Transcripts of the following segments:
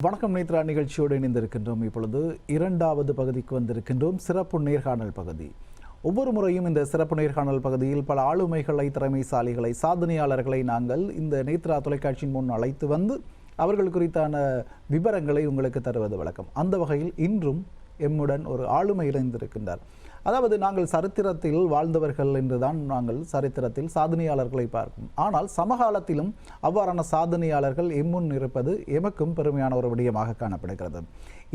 வணக்கம் நேத்ரா நிகழ்ச்சியோடு இணைந்திருக்கின்றோம். இப்பொழுது இரண்டாவது பகுதிக்கு வந்திருக்கின்றோம். சிறப்பு நேர்காணல் பகுதி. ஒவ்வொரு முறையும் இந்த சிறப்பு நேர்காணல் பகுதியில் பல ஆளுமைகளை, திறமைசாலிகளை, சாதனையாளர்களை நாங்கள் இந்த நேத்ரா தொலைக்காட்சியின் முன் அழைத்து வந்து அவர்கள் குறித்தான விவரங்களை உங்களுக்கு தருவது வழக்கம். அந்த வகையில் இன்றும் எம்முடன் ஒரு ஆளுமை இணைந்திருக்கின்றார். அதாவது நாங்கள் சரித்திரத்தில் வாழ்ந்தவர்கள் என்றுதான் நாங்கள் சரித்திரத்தில் சாதனையாளர்களை பார்க்கும். ஆனால் சமகாலத்திலும் அவ்வாறான சாதனையாளர்கள் எம்முன் இருப்பது எமக்கும் பெருமையான ஒரு விடயமாக காணப்படுகிறது.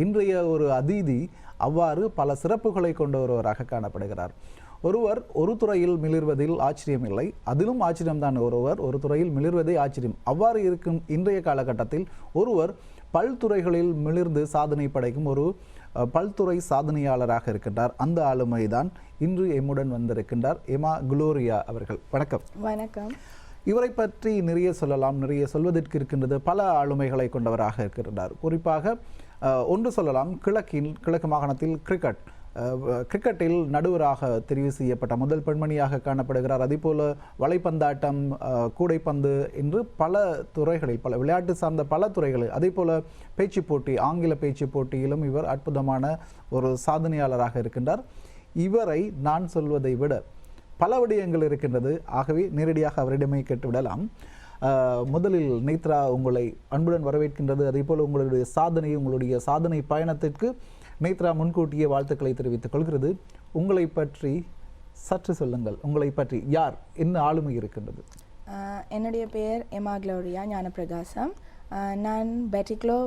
இன்றைய ஒரு அதிதி அவ்வாறு பல சிறப்புகளை கொண்ட ஒருவராக காணப்படுகிறார். ஒருவர் ஒரு துறையில் மிளிர்வதில் ஆச்சரியமில்லை, அதிலும் ஆச்சரியம்தான் ஒருவர் ஒரு துறையில் மிளிர்வதே ஆச்சரியம். அவ்வாறு இருக்கும் இன்றைய காலகட்டத்தில் ஒருவர் பல்துறைகளில் மிளிர்ந்து சாதனை படைக்கும் ஒரு பல்துறை சாதனையாளராக இருக்கின்றார். அந்த ஆளுமைதான் இன்று எம்முடன் வந்திருக்கின்றார். எமா குளோரியா அவர்கள். வணக்கம். வணக்கம். இவரை பற்றி நிறைய சொல்லலாம், நிறைய சொல்வதற்கு இருக்கின்றது. பல ஆளுமைகளை கொண்டவராக இருக்கின்றார். குறிப்பாக ஒன்று சொல்லலாம், கிழக்கு மாகாணத்தில் கிரிக்கெட்டில் நடுவராக தெரிவு செய்யப்பட்ட முதல் பெண்மணியாக காணப்படுகிறார். அதேபோல வலைப்பந்தாட்டம், கூடைப்பந்து என்று பல துறைகளில், பல விளையாட்டு சார்ந்த பல துறைகளில், அதே போல பேச்சு போட்டி, ஆங்கில பேச்சு போட்டியிலும் இவர் அற்புதமான ஒரு சாதனையாளராக இருக்கின்றார். இவரை நான் சொல்வதை விட பல விடயங்கள் இருக்கின்றது. ஆகவே நேரடியாக அவரிடமே கேட்டுவிடலாம். முதலில் நேத்ரா உங்களை அன்புடன் வரவேற்கின்றது. அதே போல் உங்களுடைய சாதனை பயணத்திற்கு நேத்ரா முன்கூட்டிய வாழ்த்துக்களை தெரிவித்துக் கொள்கிறது. உங்களை பற்றி சற்று சொல்லுங்கள். உங்களை பற்றி யார், என்ன ஆளுமை இருக்கின்றது? என்னுடைய பெயர் எமா குளோரியா ஞானப்பிரகாசம். நான் பெட்டிக்லோ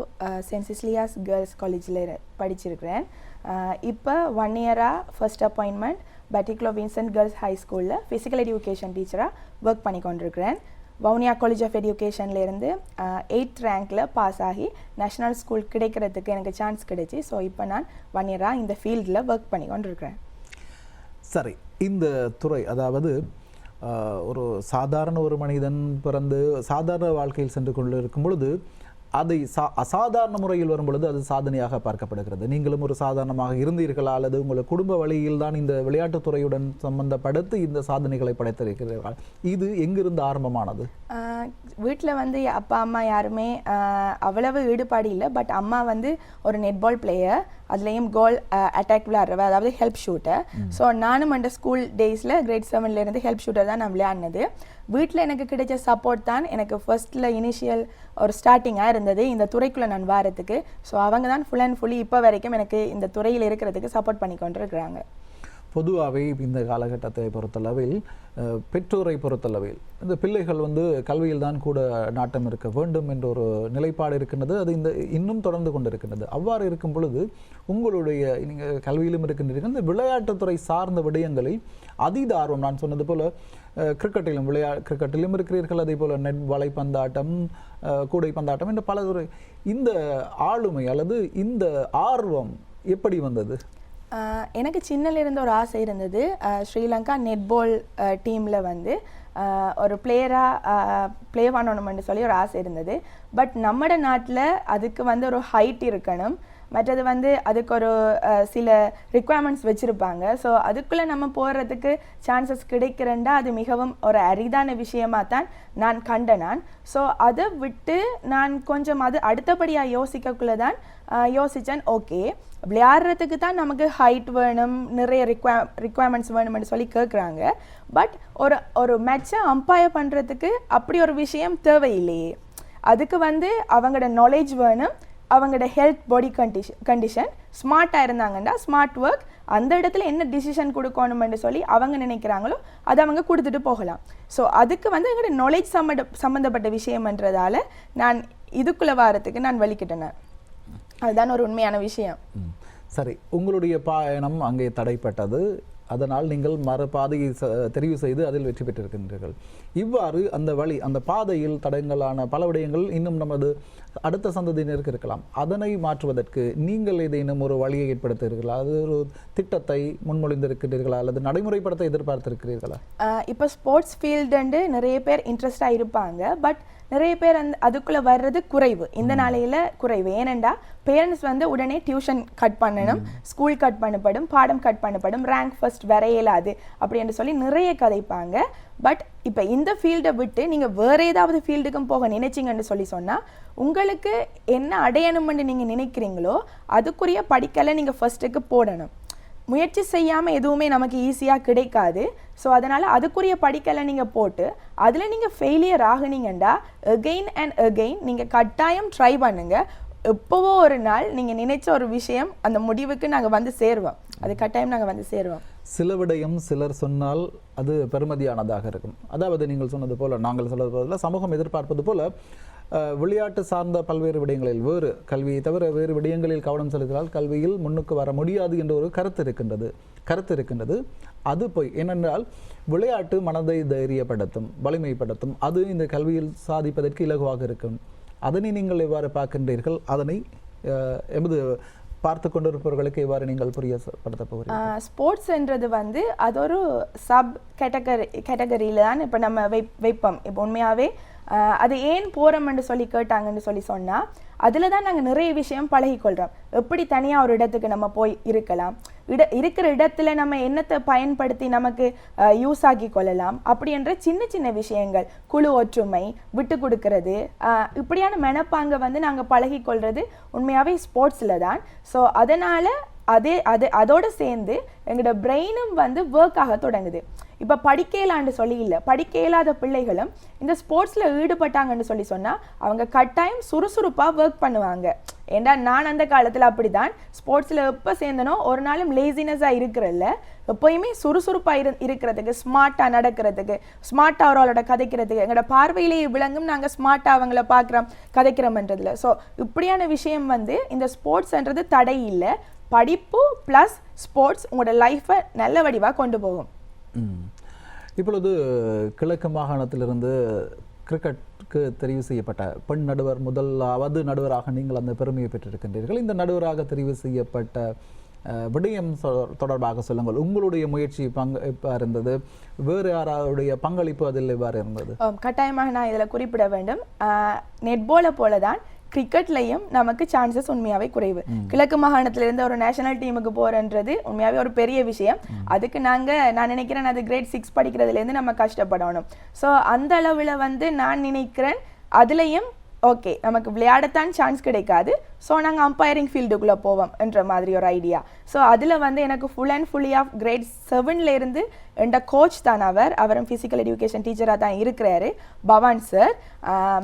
சென்ட் சிசிலியாஸ் கேர்ள்ஸ் காலேஜில் படிச்சிருக்கிறேன். இப்போ 1 இயராக first appointment Batticaloa Vincent girls high ஸ்கூலில் ஃபிசிக்கல் எஜுகேஷன் டீச்சராக ஒர்க் பண்ணி கொண்டிருக்கிறேன். வவுனியா காலேஜ் ஆஃப் எஜுகேஷன்லேருந்து 8th ரேங்க்கில் பாஸ் ஆகி நேஷ்னல் ஸ்கூல் கிடைக்கிறதுக்கு எனக்கு சான்ஸ் கிடைச்சி. ஸோ இப்போ நான் 1 இயராக இந்த ஃபீல்டில் ஒர்க் பண்ணி கொண்டிருக்கிறேன். சரி, இந்த துறை, அதாவது ஒரு சாதாரண ஒரு மனிதன் பிறந்து சாதாரண வாழ்க்கையில் சென்று கொண்டு இருக்கும் பொழுது அதை அசாதாரண முறையில் வரும் பொழுது அது சாதனையாக பார்க்கப்படுகிறது. நீங்களும் ஒரு சாதாரணமாக இருந்தீர்களா, அல்லது உங்கள் குடும்ப வழியில் தான் இந்த விளையாட்டுத்துறையுடன் சம்பந்தப்படுத்தி இந்த சாதனைகளை படைத்திருக்கிறீர்கள்? இது எங்கிருந்து ஆரம்பமானது? வீட்டில் வந்து அப்பா அம்மா யாருமே அவ்வளவு ஈடுபாடு இல்லை. பட் அம்மா வந்து ஒரு நெட்பால் பிளேயர், அதுலேயும் கோல் அட்டாக் விளையாடுறவ, அதாவது ஹெல்ப் ஷூட்டர். ஸோ நானும் அந்த ஸ்கூல் டேஸில் கிரேட் 7லேருந்து ஹெல்ப் ஷூட்டர் தான் நான் விளையாடினது. வீட்டில் எனக்கு கிடைச்ச சப்போர்ட் தான் எனக்கு ஃபர்ஸ்ட்டில் இனிஷியல் ஒரு ஸ்டார்டிங்காக இருந்தது இந்த துறைக்குள்ளே நான் வாரத்துக்கு. ஸோ அவங்க தான் ஃபுல் அண்ட் ஃபுல்லி இப்போ வரைக்கும் எனக்கு இந்த துறையில் இருக்கிறதுக்கு சப்போர்ட் பண்ணி கொண்டு இருக்கிறாங்க. பொதுவாகவே இந்த காலகட்டத்தை பொறுத்தளவில், பெற்றோரை பொறுத்தளவில் இந்த பிள்ளைகள் வந்து கல்வியில் தான் கூட நாட்டம் இருக்க வேண்டும் என்ற ஒரு நிலைப்பாடு இருக்கின்றது. அது இன்னும் தொடர்ந்து கொண்டு இருக்கின்றது. அவ்வாறு இருக்கும் பொழுது உங்களுடைய, நீங்கள் கல்வியிலும் இருக்கின்றீர்கள், இந்த விளையாட்டுத்துறை சார்ந்த விடயங்களில் அதீத ஆர்வம். நான் சொன்னது போல கிரிக்கெட்டிலும் இருக்கிறீர்கள், அதே போல வலைப்பந்தாட்டம், கூடைப்பந்தாட்டம் என்ற பல துறை. இந்த ஆளுமை அல்லது இந்த ஆர்வம் எப்படி வந்தது? எனக்கு சின்னல இருந்த ஒரு ஆசை இருந்தது. ஸ்ரீலங்கா நெட்பால் டீமில் வந்து ஒரு பிளேயராக ப்ளே பண்ணணும்னு சொல்லி ஒரு ஆசை இருந்தது. பட் நம்ம நாட்டில் அதுக்கு வந்து ஒரு ஹைட் இருக்கணும், மற்றது வந்து அதுக்கு ஒரு சில ரிக்குவயர்மெண்ட்ஸ் வச்சுருப்பாங்க. ஸோ அதுக்குள்ளே நம்ம போகிறதுக்கு சான்சஸ் கிடைக்கிறேன்டா அது மிகவும் ஒரு அரிதான விஷயமாக தான் நான் கண்டேன். ஸோ அதை விட்டு நான் கொஞ்சம் அது அடுத்தபடியாக யோசிக்கக்குள்ளே தான் யோசித்தேன், ஓகே விளையாடுறதுக்கு தான் நமக்கு ஹைட் வேணும், நிறைய ரிக்குவயர்மெண்ட்ஸ் வேணும்னு சொல்லி கேட்குறாங்க. பட் ஒரு மேட்சை அம்பயர் பண்ணுறதுக்கு அப்படி ஒரு விஷயம் தேவையில்லையே. அதுக்கு வந்து அவங்களோட நாலேஜ் வேணும், அவங்களோட ஹெல்த், பாடி கண்டிஷன் ஸ்மார்ட்டாக இருந்தாங்கன்னா ஸ்மார்ட் ஒர்க், அந்த இடத்துல என்ன டிசிஷன் கொடுக்கணும்னு சொல்லி அவங்க நினைக்கிறாங்களோ அதை அவங்க கொடுத்துட்டு போகலாம். ஸோ அதுக்கு வந்து எங்களோட நாலேஜ் சம்மந்தப்பட்ட விஷயம்ன்றதால நான் இதுக்குள்ளே வாரத்துக்கு நான் வலிக்கிட்டேன். அதுதான் ஒரு உண்மையான விஷயம். சரி, உங்களுடைய பயணம் அங்கே தடைப்பட்டது. அதனால் நீங்கள் மறுபாதையை தெரிவு செய்து அதில் வெற்றி பெற்றிருக்கின்றீர்கள். இவ்வாறு அந்த வழி, அந்த பாதையில் தடங்களான பல விடயங்கள் இன்னும் நமது அடுத்த சந்ததியினருக்கு இருக்கலாம். அதனை மாற்றுவதற்கு நீங்கள் ஏதேனும் ஒரு வழியை ஏற்படுத்துகிறீர்களா? அது ஒரு திட்டத்தை முன்மொழிந்திருக்கிறீர்களா, அல்லது நடைமுறைப்படுத்த எதிர்பார்த்திருக்கிறீர்களா? இப்போ ஸ்போர்ட்ஸ் ஃபீல்டு நிறைய பேர் இன்ட்ரெஸ்டாக இருப்பாங்க. பட் நிறைய பேர் அதுக்குள்ளே வர்றது குறைவு, இந்த நாளையில் குறைவு. ஏனெண்டா பேரண்ட்ஸ் வந்து உடனே டியூஷன் கட் பண்ணணும், ஸ்கூல் கட் பண்ணப்படும், பாடம் கட் பண்ணப்படும், ரேங்க் ஃபர்ஸ்ட் வர இயலாது அப்படின்னு சொல்லி நிறைய கதைப்பாங்க. பட் இப்போ இந்த ஃபீல்டை விட்டு நீங்கள் வேறு ஏதாவது ஃபீல்டுக்கும் போக நினைச்சிங்கன்னு சொல்லி சொன்னால் உங்களுக்கு என்ன அடையணும்னு நீங்கள் நினைக்கிறீங்களோ அதுக்குரிய படிக்கலை நீங்கள் ஃபர்ஸ்ட்டுக்கு போடணும். முயற்சி செய்யாமல் எதுவுமே நமக்கு ஈஸியாக கிடைக்காது. ஸோ அதனால் அதுக்குரிய படிக்கலை நீங்கள் போட்டு அதில் நீங்கள் ஃபெயிலியர் ஆகுனீங்கண்டா அகெயின் அண்ட் அகெயின் நீங்கள் கட்டாயம் ட்ரை பண்ணுங்கள். எப்போவோ ஒரு நாள் நீங்கள் நினைச்ச ஒரு விஷயம் அந்த முடிவுக்கு நாங்கள் வந்து சேருவோம், அது கட்டாயம் நாங்கள் வந்து சேருவோம். சில விடயம் சிலர் சொன்னால் அது பெருமதியானதாக இருக்கும். அதாவது நீங்கள் சொன்னது போல், நாங்கள் சொல்வது போல, சமூகம் எதிர்பார்ப்பது போல விளையாட்டு சார்ந்த பல்வேறு விடயங்களில், வேறு கல்வியை தவிர வேறு விடயங்களில் கவனம் செலுத்தினால் கல்வியில் முன்னுக்கு வர முடியாது என்ற ஒரு கருத்து இருக்கின்றது. அது போய் ஏனென்றால் விளையாட்டு மனதை தைரியப்படுத்தும், வலிமைப்படுத்தும். அது இந்த கல்வியில் சாதிப்பதற்கு இலகுவாக இருக்கும். அதனை நீங்கள் எவ்வாறு பார்க்கின்றீர்கள்? அதனை எமது பார்த்து கொண்டிருப்பவர்களுக்கு எவ்வாறு நீங்கள் புரியப்படுத்த போகிறீர்கள்? ஸ்போர்ட்ஸ்ன்றது வந்து அது ஒரு சப் கேட்டகரியில் தான் இப்போ நம்ம வைப்போம். இப்போ உண்மையாகவே அது ஏன் போகிறோம்னு சொல்லி கேட்டாங்கன்னு சொல்லி சொன்னால் அதில் தான் நாங்கள் நிறைய விஷயம் பழகிக்கொள்கிறோம். எப்படி தனியாக ஒரு இடத்துக்கு நம்ம போய் இருக்கலாம், இருக்கிற இடத்துல நம்ம என்னத்தை பயன்படுத்தி நமக்கு யூஸ் ஆக்கி கொள்ளலாம் அப்படின்ற சின்ன சின்ன விஷயங்கள், குழு ஒற்றுமை, விட்டு கொடுக்கறது, இப்படியான மெனப்பாங்க வந்து நாங்கள் பழகிக்கொள்கிறது உண்மையாகவே ஸ்போர்ட்ஸில் தான். ஸோ அதனால் அதோடு சேர்ந்து எங்களோட பிரெயினும் வந்து ஒர்க் ஆக தொடங்குது. இப்போ படிக்கலான்னு சொல்லி இல்லை, படிக்க இயலாத பிள்ளைகளும் இந்த ஸ்போர்ட்ஸில் ஈடுபட்டாங்கன்னு சொல்லி சொன்னால் அவங்க கட்டாயம் சுறுசுறுப்பாக ஒர்க் பண்ணுவாங்க. ஏண்டா நான் அந்த காலத்தில் அப்படி தான் ஸ்போர்ட்ஸில் எப்போ சேர்ந்தனோ ஒரு நாளும் லேசினஸாக இருக்கிறல்ல, எப்போயுமே சுறுசுறுப்பாக இருக்கிறதுக்கு, ஸ்மார்ட்டாக நடக்கிறதுக்கு, ஸ்மார்ட்டாக அவரோட கதைக்கிறதுக்கு எங்களோட பார்வையிலேயே விளங்கும். நாங்கள் ஸ்மார்ட்டாக அவங்கள பார்க்குறோம், கதைக்கிறோம்ன்றதுல. ஸோ இப்படியான விஷயம் வந்து இந்த ஸ்போர்ட்ஸ்ன்றது தடை இல்லை. படிப்பு ப்ளஸ் ஸ்போர்ட்ஸ் உங்களோட லைஃப்பை நல்ல வடிவாக கொண்டு போகும். இப்பொழுது கிழக்கு மாகாணத்திலிருந்து கிரிக்கெட்டுக்கு தெரிவு செய்யப்பட்ட பெண் நடுவர், முதலாவது நடுவராக நீங்கள் அந்த பெருமையை பெற்றிருக்கின்றீர்கள். இந்த நடுவராக தெரிவு செய்யப்பட்ட விடயம் தொடர்பாக சொல்லுங்கள். உங்களுடைய முயற்சி எவ்வாறு இருந்தது? வேறு யாராருடைய பங்களிப்பு அதில் எவ்வாறு இருந்தது? கட்டாயமாக நான் இதில் குறிப்பிட வேண்டும். நெட்பாலை போல தான் கிரிக்கெட்லையும் நமக்கு சான்சஸ் உண்மையாகவே குறைவு. கிழக்கு மாகாணத்திலிருந்து ஒரு நேஷனல் டீமுக்கு போகிறன்றது உண்மையாகவே ஒரு பெரிய விஷயம். அதுக்கு நான் நினைக்கிறேன் அது கிரேட் 6 படிக்கிறதுலேருந்து நம்ம கஷ்டப்படணும். ஸோ அந்த அளவில் வந்து நான் நினைக்கிறேன் அதுலேயும் ஓகே நமக்கு விளையாடத்தான் சான்ஸ் கிடைக்காது, ஸோ நாங்கள் அம்பையரிங் ஃபீல்டுக்குள்ளே போவோம் என்ற மாதிரி ஒரு ஐடியா. ஸோ அதில் வந்து எனக்கு full and fully of grade 7லேருந்து என்ற கோச் தான் அவரும் ஃபிசிக்கல் எஜுகேஷன் டீச்சராக தான் இருக்கிறாரு, பவான் சார்.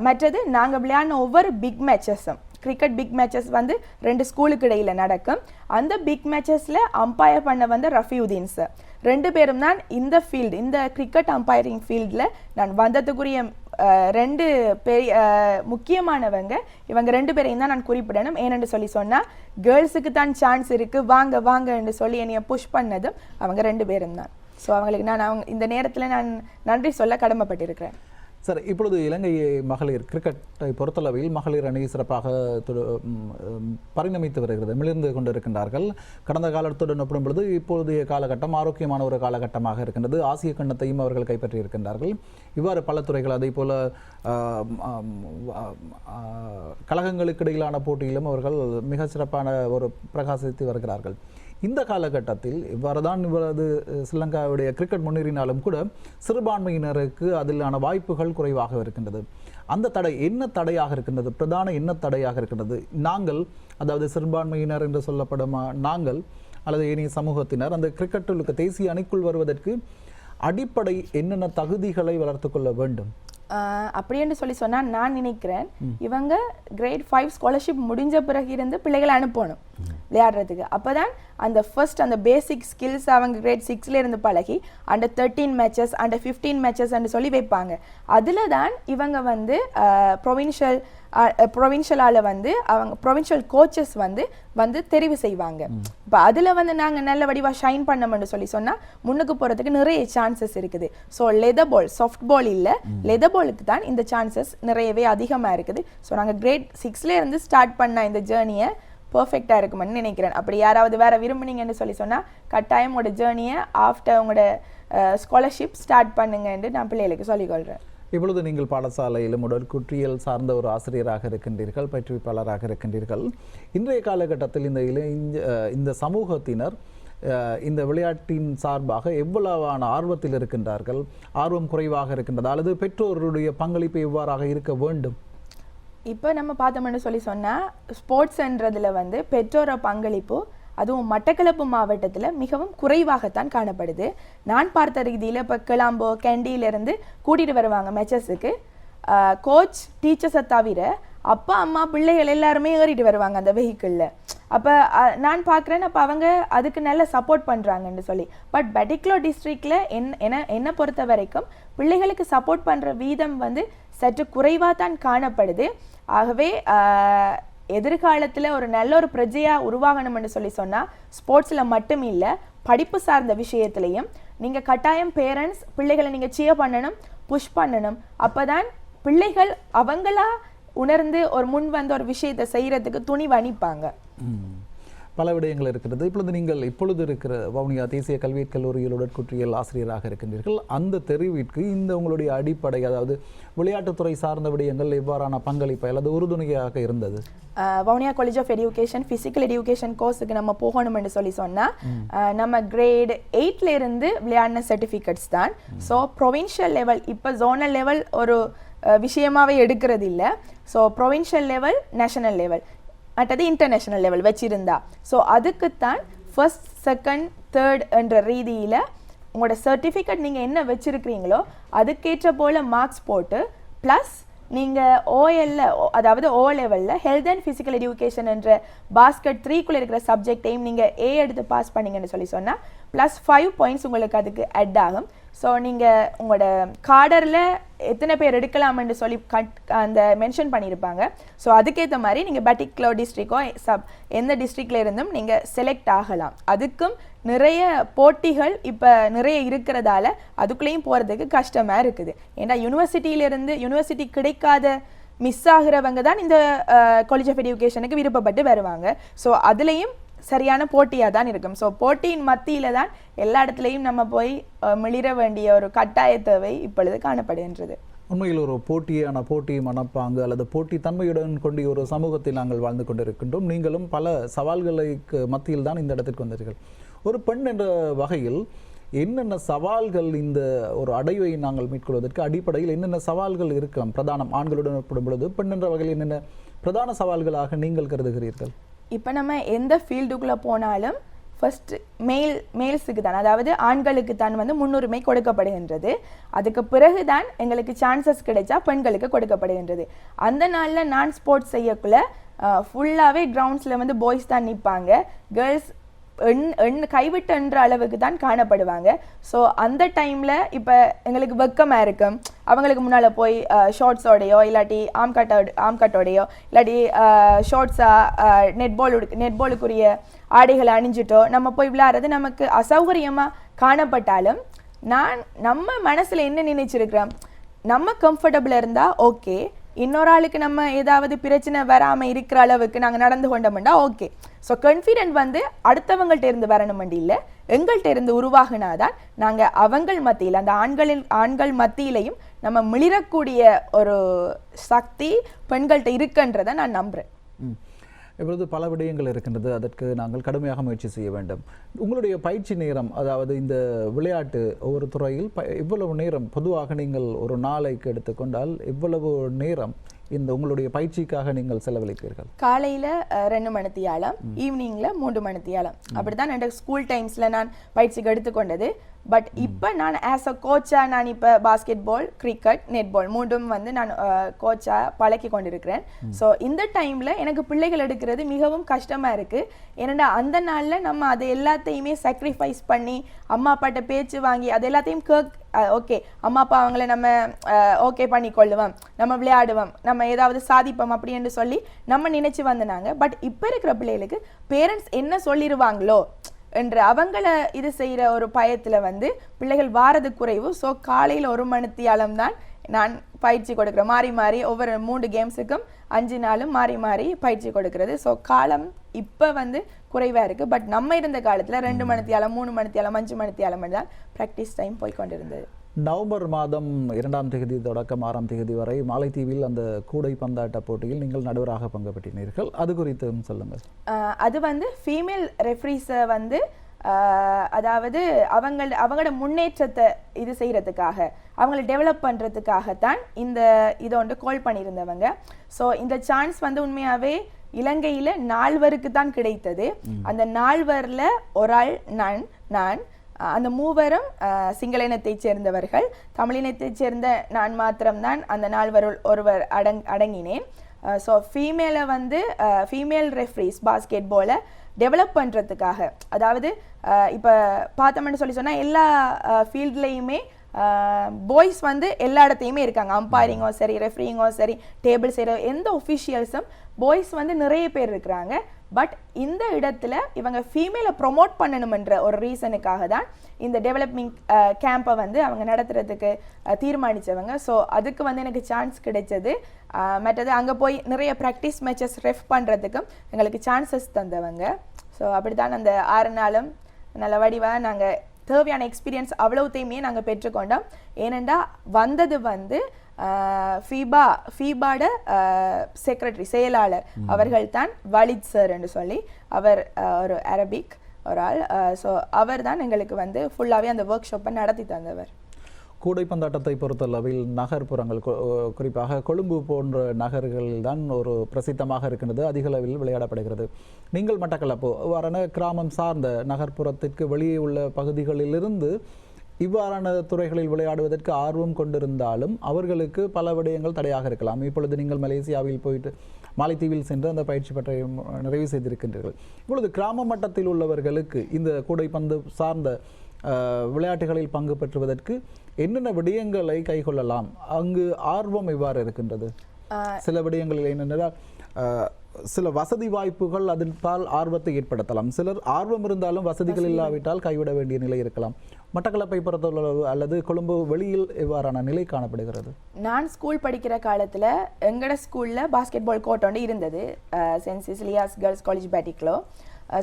மற்றது நாங்கள் விளையாடின ஒவ்வொரு பிக் மேட்சஸும், கிரிக்கெட் பிக் மேட்சஸ் வந்து 2 ஸ்கூலுக்கு இடையில் நடக்கும். அந்த பிக் மேட்சஸில் அம்பையர் பண்ண வந்து ரஃபியுதீன் சார். 2 பேரும் தான் இந்த ஃபீல்டு, இந்த கிரிக்கெட் அம்பையரிங் ஃபீல்டில் நான் வந்ததுக்குரிய 2 பெரிய முக்கியமானவங்க. இவங்க 2 பேரையும் தான் நான் குறிப்பிடணும். ஏனென்று சொல்லி சொன்னால் கேர்ள்ஸுக்கு தான் சான்ஸ் இருக்குது, வாங்க வாங்கன்னு சொல்லி என்னைய புஷ் பண்ணதும் அவங்க 2 பேரும் தான். ஸோ அவங்களுக்கு நான் இந்த நேரத்தில் நான் நன்றி சொல்ல கடமைப்பட்டிருக்கிறேன். சார், இப்பொழுது இலங்கை மகளிர் கிரிக்கெட்டை பொறுத்தளவில் மகளிர் அணி சிறப்பாக பரிணமித்து வருகிறது, மிளிர்ந்து கொண்டிருக்கின்றார்கள். கடந்த காலத்துடன் ஒப்பிடும் பொழுது இப்பொழுதைய காலகட்டம் ஆரோக்கியமான ஒரு காலகட்டமாக இருக்கின்றது. ஆசிய கண்டத்தையும் அவர்கள் கைப்பற்றி இருக்கின்றார்கள். இவ்வாறு பல துறைகள், அதே போல கழகங்களுக்கு இடையிலான போட்டியிலும் அவர்கள் மிக சிறப்பான ஒரு பிரகாசித்து வருகிறார்கள். இந்த காலகட்டத்தில் இவ்வாறுதான் இவரது ஸ்ரீலங்காவுடைய கிரிக்கெட் முன்னேறினாலும் கூட சிறுபான்மையினருக்கு அதிலான வாய்ப்புகள் குறைவாக இருக்கின்றது. அந்த தடை என்ன தடையாக இருக்கின்றது? பிரதான என்ன தடையாக இருக்கின்றது? நாங்கள், அதாவது சிறுபான்மையினர் என்று சொல்லப்படும் நாங்கள் அல்லது ஏனைய சமூகத்தினர் அந்த கிரிக்கெட்டுக்கு தேசிய அணிக்குள் வருவதற்கு அடிப்படை என்னென்ன தகுதிகளை வளர்த்து கொள்ள வேண்டும்? அப்படின்னு சொல்லி சொன்னால் நான் நினைக்கிறேன் இவங்க கிரேட் 5 ஸ்காலர்ஷிப் முடிஞ்ச பிறகு இருந்து பிள்ளைகளை அனுப்பணும் விளையாடுறதுக்கு. அப்போ தான் அந்த ஃபர்ஸ்ட் அந்த பேசிக் ஸ்கில்ஸ் அவங்க கிரேட் 6ல இருந்து பழகி அண்டர் 13 மேட்சஸ் அண்டர் 15 மேட்சஸ் சொல்லி வைப்பாங்க. அதில் தான் இவங்க வந்து ப்ரொவின்ஷியலால் வந்து அவங்க ப்ரொவின்ஷியல் கோச்சஸ் வந்து தெரிவு செய்வாங்க. இப்போ அதில் வந்து நாங்கள் நல்ல வடிவாக ஷைன் பண்ணோம்னு சொல்லி சொன்னால் முன்னுக்கு போகிறதுக்கு நிறைய சான்சஸ் இருக்குது. ஸோ லெதர் பால், சாஃப்ட் பால் இல்லை, லெதர் பாலுக்கு தான் இந்த சான்சஸ் நிறையவே அதிகமாக இருக்குது. ஸோ நாங்கள் கிரேட் 6ல இருந்து ஸ்டார்ட் பண்ண இந்த ஜேர்னியை பர்ஃபெக்டாக இருக்குமென்னு நினைக்கிறேன். அப்படி யாராவது வேறு விரும்புனீங்கன்னு சொல்லி சொன்னால் கட்டாயம் உங்களோட ஜேர்னியை ஆஃப்டர் உங்களோட ஸ்காலர்ஷிப் ஸ்டார்ட் பண்ணுங்கன்னு நான் பிள்ளைகளுக்கு சொல்லிக்கொள்கிறேன். இப்பொழுது நீங்கள் பாடசாலையிலும் உடற்குற்றியல் சார்ந்த ஒரு ஆசிரியராக இருக்கின்றீர்கள், பயிற்றுவிப்பாளராக இருக்கின்றீர்கள். இன்றைய காலகட்டத்தில் இந்த சமூகத்தினர் இந்த விளையாட்டின் சார்பாக எவ்வளவான ஆர்வத்தில் இருக்கின்றார்கள், ஆர்வம் குறைவாக இருக்கின்றது, அல்லது பெற்றோருடைய பங்களிப்பு எவ்வாறாக இருக்க வேண்டும்? இப்போ நம்ம பார்த்தோம்னு சொன்னால் ஸ்போர்ட்ஸ்ன்றதுல வந்து பெற்றோர பங்களிப்பு அதுவும் மட்டக்களப்பு மாவட்டத்தில் மிகவும் குறைவாகத்தான் காணப்படுது. நான் பார்த்த ரீதியில் இப்போ கிளாம்போ கேண்டியிலேருந்து கூட்டிகிட்டு வருவாங்க மேட்சஸுக்கு. கோச் டீச்சர்ஸை தவிர அப்பா அம்மா பிள்ளைகள் எல்லாருமே ஏறிட்டு வருவாங்க அந்த வெஹிக்கிளில். அப்போ நான் பார்க்குறேன், அப்போ அவங்க அதுக்கு நல்ல சப்போர்ட் பண்ணுறாங்கன்னு சொல்லி. பட் பெட்டிக்லோ டிஸ்ட்ரிக்டில் என்னை பொறுத்த வரைக்கும் பிள்ளைகளுக்கு சப்போர்ட் பண்ணுற வீதம் வந்து சற்று குறைவாக தான் காணப்படுது. ஆகவே எதிர்காலத்தில் ஒரு நல்ல ஒரு பிரஜையாக உருவாகணும்னு சொன்னால் ஸ்போர்ட்ஸில் மட்டும் இல்லை, படிப்பு சார்ந்த விஷயத்துலையும் நீங்கள் கட்டாயம் பேரண்ட்ஸ் பிள்ளைகளை நீங்கள் சியர் பண்ணணும், புஷ் பண்ணணும். அப்போ தான் பிள்ளைகள் அவங்களா உணர்ந்து ஒரு முன் வந்து ஒரு விஷயத்தை செய்கிறதுக்கு துணிவு அணிப்பாங்க. பல விடயங்கள் இருக்கிறது. இப்பொழுது இருக்கிற வவுனியா தேசிய கல்வியற் கல்லூரியில் உடற்குற்றியல் ஆசிரியராக இருக்கின்றீர்கள். அந்த தெரிவிற்கு இந்த உங்களுடைய அடிப்படை, அதாவது விளையாட்டுத்துறை சார்ந்த விடயங்கள் எவ்வாறான பங்களிப்பு அல்லது உறுதுணையாக இருந்தது? Vavuniya college of education physical education கோர்ஸுக்கு நம்ம போகணும்னு சொன்னால் நம்ம கிரேட் 8ல இருந்து விளையாடின சர்டிஃபிகேட்ஸ் தான். ஸோ ப்ரொவின்ஷியல் லெவல், இப்போ ஜோனல் லெவல் ஒரு விஷயமாகவே எடுக்கிறது இல்லை. So provincial level, national level, மற்றது இன்டர்நேஷ்னல் லெவல் வச்சிருந்தா. ஸோ அதுக்குத்தான் ஃபர்ஸ்ட் செகண்ட் தேர்ட் என்ற ரீதியில் உங்களோட சர்டிஃபிகேட் நீங்கள் என்ன வச்சுருக்கிறீங்களோ அதுக்கேற்ற போல் மார்க்ஸ் போட்டு ப்ளஸ் நீங்கள் ஓஎல்ல, அதாவது ஓ லெவலில் ஹெல்த் அண்ட் ஃபிசிக்கல் எஜுகேஷன் என்ற பாஸ்கெட் 3க்குள்ளே இருக்கிற சப்ஜெக்டையும் நீங்கள் ஏ எடுத்து பாஸ் பண்ணீங்கன்னு சொன்னால் ப்ளஸ் 5 பாயிண்ட்ஸ் உங்களுக்கு அதுக்கு அட் ஆகும். ஸோ நீங்கள் உங்களோட கார்டரில் எத்தனை பேர் எடுக்கலாம்னு சொல்லி அந்த மென்ஷன் பண்ணியிருப்பாங்க. ஸோ அதுக்கேற்ற மாதிரி நீங்கள் பெட்டிக்லோ டிஸ்ட்ரிக்கோ எந்த டிஸ்ட்ரிக்டில் இருந்தும் நீங்கள் செலக்ட் ஆகலாம். அதுக்கும் நிறைய போட்டிகள் இப்போ நிறைய இருக்கிறதால அதுக்குள்ளேயும் போகிறதுக்கு கஷ்டமாக இருக்குது. ஏன்னா யூனிவர்சிட்டி கிடைக்காத மிஸ் ஆகிறவங்க தான் இந்த காலேஜ் ஆஃப் எஜுகேஷனுக்கு விருப்பப்பட்டு வருவாங்க. ஸோ அதுலேயும் சரியான போட்டியாக தான் இருக்கும். ஸோ போட்டியின் மத்தியில் தான் எல்லா இடத்துலையும் நம்ம போய் மிளிர வேண்டிய ஒரு கட்டாய தேவை இப்பொழுது காணப்படுகின்றது. உண்மையில் ஒரு போட்டி மனப்பாங்கு அல்லது போட்டி தன்மையுடன் கொண்டு ஒரு சமூகத்தில் நாங்கள் வாழ்ந்து கொண்டிருக்கின்றோம். நீங்களும் பல சவால்களுக்கு மத்தியில் தான் இந்த இடத்திற்கு வந்தீர்கள். ஒரு பெண் என்ற வகையில் என்னென்ன சவால்கள், இந்த ஒரு அடைவை நாங்கள் மேற்கொள்வதற்கு அடிப்படையில் என்னென்ன சவால்கள் இருக்கலாம்? பிரதானம் ஆண்களுடன் ஒப்பிடும் பொழுது பெண் என்ற வகையில் என்னென்ன பிரதான சவால்களாக நீங்கள் கருதுகிறீர்கள்? இப்போ நம்ம எந்த ஃபீல்டுக்குள்ளே போனாலும் ஃபர்ஸ்ட் மேல்ஸுக்கு தான், அதாவது ஆண்களுக்கு தான் வந்து முன்னுரிமை கொடுக்கப்படுகின்றது. அதுக்கு பிறகு தான் எங்களுக்கு சான்சஸ் கிடைச்சா பெண்களுக்கு கொடுக்கப்படுகின்றது. அந்த நாளில் நான் ஸ்போர்ட்ஸ் செய்யக்குள்ள ஃபுல்லாகவே கிரவுண்ட்ஸில் வந்து பாய்ஸ் தான் நிற்பாங்க. கேர்ள்ஸ் கைவிட்டுன்ற அளவுக்கு தான் காணப்படுவாங்க. ஸோ அந்த டைமில் இப்போ எங்களுக்கு வெக்கமாக இருக்கும். அவங்களுக்கு முன்னால் போய் ஷார்ட்ஸோடையோ இல்லாட்டி ஆம்கட்டோடையோ இல்லாட்டி ஷார்ட்ஸாக நெட்பாலுக்குரிய ஆடைகளை அணிஞ்சிட்டோ நம்ம போய் விளையாடுறது நமக்கு அசௌகரியமாக காணப்பட்டாலும் நம்ம மனசில் என்ன நினைச்சிருக்கிறோம், நம்ம கம்ஃபர்டபுளாக இருந்தால் ஓகே, இன்னொரு ஆளுக்கு நம்ம ஏதாவது பிரச்சனை வராமல் இருக்கிற அளவுக்கு நாங்கள் நடந்து கொண்டோம்னா ஓகே. ஸோ கான்ஃபிடென்ட் வந்து அடுத்தவங்கள்ட்ட இருந்து வரணுமெண்டு இல்லை, எங்கள்கிட்ட இருந்து உருவாகினாதான் நாங்கள் அவங்கள் மத்தியில், அந்த ஆண்கள் மத்தியிலையும் நம்ம மிளிரக்கூடிய ஒரு சக்தி பெண்கள்கிட்ட இருக்குன்றதை நான் நம்புகிறேன். இப்பொழுது பல விடயங்கள் இருக்கின்றது, அதற்கு நாங்கள் கடுமையாக முயற்சி செய்ய வேண்டும். உங்களுடைய பயிற்சி நேரம், அதாவது இந்த விளையாட்டு ஒவ்வொரு துறையில் இவ்வளவு நேரம், பொதுவாக நீங்கள் ஒரு நாளைக்கு எடுத்துக்கொண்டால் இவ்வளவு நேரம் இந்த உங்களுடைய பயிற்சிக்காக நீங்கள் செலவழிப்பீர்கள்? காலையில் 2 மணித்தியாலம், ஈவினிங்கில் 3 மணித்தியாலம், அப்படித்தான் என்னோட ஸ்கூல் டைம்ஸில் நான் பயிற்சிக்கு எடுத்துக்கொண்டது. பட் இப்போ நான் ஆஸ் அ கோச்சாக நான் இப்போ பாஸ்கெட் பால், கிரிக்கெட், நெட்பால் மூன்றும் வந்து நான் கோச்சாக பழக்கி கொண்டிருக்கிறேன். ஸோ இந்த டைமில் எனக்கு பிள்ளைகள் எடுக்கிறது மிகவும் கஷ்டமாக இருக்குது. ஏன்னா அந்த நாளில் நம்ம அதை எல்லாத்தையுமே சாக்ரிஃபைஸ் பண்ணி அம்மா அப்பாட்ட பேச்சு வாங்கி அது எல்லாத்தையும் ஓகே அம்மா அப்பா அவங்கள நம்ம ஓகே பண்ணி கொள்ளுவோம், நம்ம விளையாடுவோம், நம்ம ஏதாவது சாதிப்போம் அப்படின்னு சொல்லி நம்ம நினைச்சு வந்தனாங்க. பட் இப்போ இருக்கிற பிள்ளைகளுக்கு பேரண்ட்ஸ் என்ன சொல்லிடுவாங்களோ என்று அவங்கள இது செய்கிற ஒரு பயத்தில் வந்து பிள்ளைகள் வாரது குறைவு. ஸோ காலையில் 1 மணித்தியாலம் தான் நான் பயிற்சி கொடுக்குறேன். மாறி மாறி ஒவ்வொரு 3 கேம்ஸுக்கும் 5 நாளும் மாறி மாறி பயிற்சி கொடுக்கறது. ஸோ காலம் இப்போ வந்து குறைவாக இருக்குது. பட் நம்ம இருந்த காலத்தில் 2 மணித்தியாலம், 3 மணித்தியாலம், 5 மணித்தியாலம் தான் ப்ராக்டிஸ் டைம் போய் கொண்டிருந்தது. நவம்பர் மாதம் 2ஆம் தேதி தொடக்கம் 6ஆம் தேதி வரை மாலைத்தீவில் அந்த கூடைப்பந்தாட்ட போட்டியில் நீங்கள் நடுவராக பங்கு பெற்றினீர்கள். அது குறித்தும் சொல்லுங்கள். அது வந்து ஃபீமேல் ரெஃப்ரீஸை வந்து அதாவது அவங்களோட முன்னேற்றத்தை இது செய்யறதுக்காக அவங்களை டெவலப் பண்றதுக்காகத்தான் இதை வந்து கால் பண்ணியிருந்தவங்க. ஸோ இந்த சான்ஸ் வந்து உண்மையாவே இலங்கையில 4 பேருக்கு தான் கிடைத்தது. அந்த 4 பேர்ல ஒரு ஆள் நான் அந்த 3 பேரும் சிங்கள இனத்தைச் சேர்ந்தவர்கள். தமிழினத்தைச் சேர்ந்த நான் மாத்திரம்தான் அந்த 4 பேருள் ஒருவர் அடங்கினேன். ஸோ ஃபீமேலை வந்து ஃபீமேல் ரெஃப்ரீஸ் பாஸ்கெட் பாலை டெவலப் பண்ணுறதுக்காக, அதாவது இப்போ பார்த்தோம்னு சொன்னால் எல்லா ஃபீல்ட்லேயுமே பாய்ஸ் வந்து எல்லா இடத்தையுமே இருக்காங்க. அம்பைரிங்கோ சரி, ரெஃப்ரிங்கோ சரி, டேபிள் செய்கிற எந்த ஒஃபிஷியல்ஸும் பாய்ஸ் வந்து நிறைய பேர் இருக்கிறாங்க. பட் இந்த இடத்துல இவங்க ஃபீமேலை ப்ரொமோட் பண்ணணுமென்ற ஒரு ரீசனுக்காக தான் இந்த டெவலப்மிங் கேம்பை வந்து அவங்க நடத்துறதுக்கு தீர்மானித்தவங்க. ஸோ அதுக்கு வந்து எனக்கு சான்ஸ் கிடைச்சது. மற்றது அங்கே போய் நிறைய ப்ராக்டிஸ் மேட்சஸ் ரெஃப் பண்ணுறதுக்கும் எங்களுக்கு சான்சஸ் தந்தவங்க. ஸோ அப்படி தான் அந்த 6 நாளும் நல்ல வடிவாக நாங்கள் தேவையான எக்ஸ்பீரியன்ஸ் அவ்வளவுத்தையுமே நாங்கள் பெற்றுக்கொண்டோம். ஏனெண்டா வந்தது வந்து ஃபீபாட செக்ரட்டரி செயலாளர் அவர்கள் தான் வலித் சார் என்று சொல்லி, அவர் ஒரு அரபிக் ஒரு ஆள். ஸோ அவர் தான் எங்களுக்கு வந்து ஃபுல்லாகவே அந்த ஒர்க் ஷாப்பை நடத்தி தந்தவர். கூடைப்பந்தாட்டத்தை பொறுத்தளவில் நகர்ப்புறங்கள், குறிப்பாக கொழும்பு போன்ற நகர்களில் தான் ஒரு பிரசித்தமாக இருக்கின்றது, அதிக அளவில் விளையாடப்படுகிறது. நீங்கள் மட்டக்களப்பு இவ்வாறான கிராமம் சார்ந்த நகர்ப்புறத்திற்கு வெளியே உள்ள பகுதிகளிலிருந்து இவ்வாறான துறைகளில் விளையாடுவதற்கு ஆர்வம் கொண்டிருந்தாலும் அவர்களுக்கு பல விடயங்கள் தடையாக இருக்கலாம். இப்பொழுது நீங்கள் மலேசியாவில் போயிட்டு மாலைத்தீவில் சென்று அந்த பயிற்சி பற்றி நிறைவு செய்திருக்கின்றீர்கள். இப்பொழுது கிராம மட்டத்தில் உள்ளவர்களுக்கு இந்த கூடைப்பந்து சார்ந்த விளையாட்டுகளில் பங்கு பெற்றுவதற்கு என்னென்ன விடயங்களை கைக்கொள்ளலாம்? அங்கு ஆர்வம் எவ்வாறு இருக்கின்றது? சில விடயங்களில் என்னென்றால் சில வசதி வாய்ப்புகள் அதன்பால் ஆர்வத்தை ஏற்படுத்தலாம். சிலர் ஆர்வம் இருந்தாலும் வசதிகள் இல்லாவிட்டால் கைவிட வேண்டிய நிலை இருக்கலாம். மட்டக்களப்பை பொறுத்தளவு அல்லது கொழும்பு வெளியில் எவ்வாறான நிலை காணப்படுகிறது? நான் ஸ்கூல் படிக்கிற காலத்தில் எங்களோட ஸ்கூலில் பாஸ்கெட் பால் கோர்ட் ஒன்று இருந்தது, send சிசிலியாஸ் girls college Batticaloa.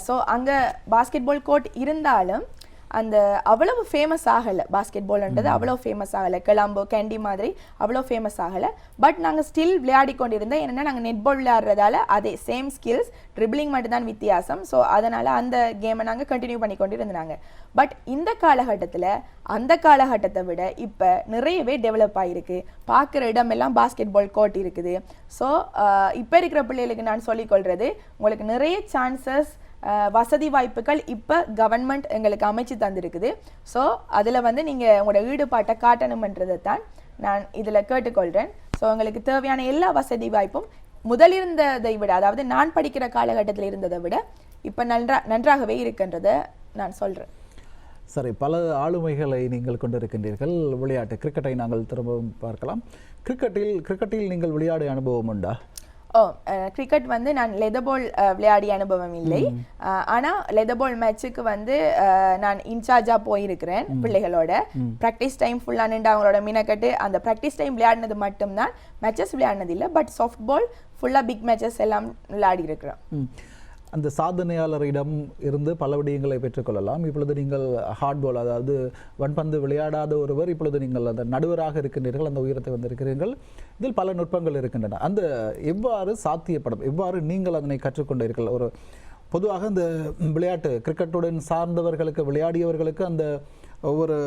So அங்கே பாஸ்கெட் பால் கோர்ட் இருந்தாலும் அந்த அவ்வளவு ஃபேமஸ் ஆகலை. பாஸ்கெட் பால்ன்றது அவ்வளோ ஃபேமஸ் ஆகலை, கிளம்போ கேண்டி மாதிரி அவ்வளோ ஃபேமஸ் ஆகலை. பட் நாங்கள் ஸ்டில் விளையாடி கொண்டிருந்தோம். என்னென்னா நாங்கள் நெட் பால் விளையாடுறதால அதே சேம் ஸ்கில்ஸ், ட்ரிபிளிங் மட்டும்தான் வித்தியாசம். ஸோ அதனால் அந்த கேமை நாங்கள் கண்டினியூ பண்ணி கொண்டு இருந்தாங்க. பட் இந்த காலகட்டத்தில் அந்த காலகட்டத்தை விட இப்போ நிறையவே டெவலப் ஆகிருக்கு. பார்க்குற இடமெல்லாம் பாஸ்கெட் பால் கோர்ட் இருக்குது. ஸோ இப்போ இருக்கிற பிள்ளைகளுக்கு நான் சொல்லிக்கொள்வது, உங்களுக்கு நிறைய சான்சஸ், வசதி வாய்ப்புகள் இப்போ கவர்மெண்ட் எங்களுக்கு அமைச்சு தந்திருக்குது. ஸோ அதில் வந்து நீங்கள் உங்களோட ஈடுபாட்டை காட்டணுமன்றதை தான் நான் இதில் கேட்டுக்கொள்கிறேன். ஸோ உங்களுக்கு தேவையான எல்லா வசதி வாய்ப்பும் முதலிருந்ததை விட, அதாவது நான் படிக்கிற காலகட்டத்தில் இருந்ததை விட இப்போ நன்றாகவே இருக்கின்றதை நான் சொல்கிறேன். சரி, பல ஆளுமைகளை நீங்கள் கொண்டிருக்கின்றீர்கள். விளையாட்டு கிரிக்கெட்டை நாங்கள் திரும்பவும் பார்க்கலாம். கிரிக்கெட்டில் நீங்கள் விளையாடிய அனுபவம் உண்டா? கிரிக்கெட் வந்து நான் லெதர் பால் விளையாடிய அனுபவம் இல்லை. ஆனால் லெதர் பால் மேட்சுக்கு வந்து நான் இன்சார்ஜாக போயிருக்கிறேன் பிள்ளைகளோட. ப்ராக்டிஸ் டைம் ஃபுல்லாக நின்று அவங்களோட மினக்கட்டு அந்த ப்ராக்டிஸ் டைம் விளையாடினது மட்டும்தான், மேட்சஸ் விளையாடினது இல்லை. பட் சாஃப்ட் பால் ஃபுல்லாக பிக் மேட்சஸ் எல்லாம் விளையாடி இருக்கிறேன். அந்த சாதனையாளரிடம் இருந்து பல விடயங்களை பெற்றுக்கொள்ளலாம். இப்பொழுது நீங்கள் ஹார்ட் பால், அதாவது வன்பந்து விளையாடாத ஒருவர், இப்பொழுது நீங்கள் அந்த நடுவராக இருக்கின்றீர்கள், அந்த உயரத்தை வந்திருக்கிறீர்கள். இதில் பல நுட்பங்கள் இருக்கின்றன. அந்த எவ்வாறு சாத்தியப்படும், எவ்வாறு நீங்கள் அதனை கற்றுக்கொண்டீர்கள்? ஒரு பொதுவாக இந்த விளையாட்டு கிரிக்கெட்டுடன் சார்ந்தவர்களுக்கு, விளையாடியவர்களுக்கு அந்த ஒவ்வொரு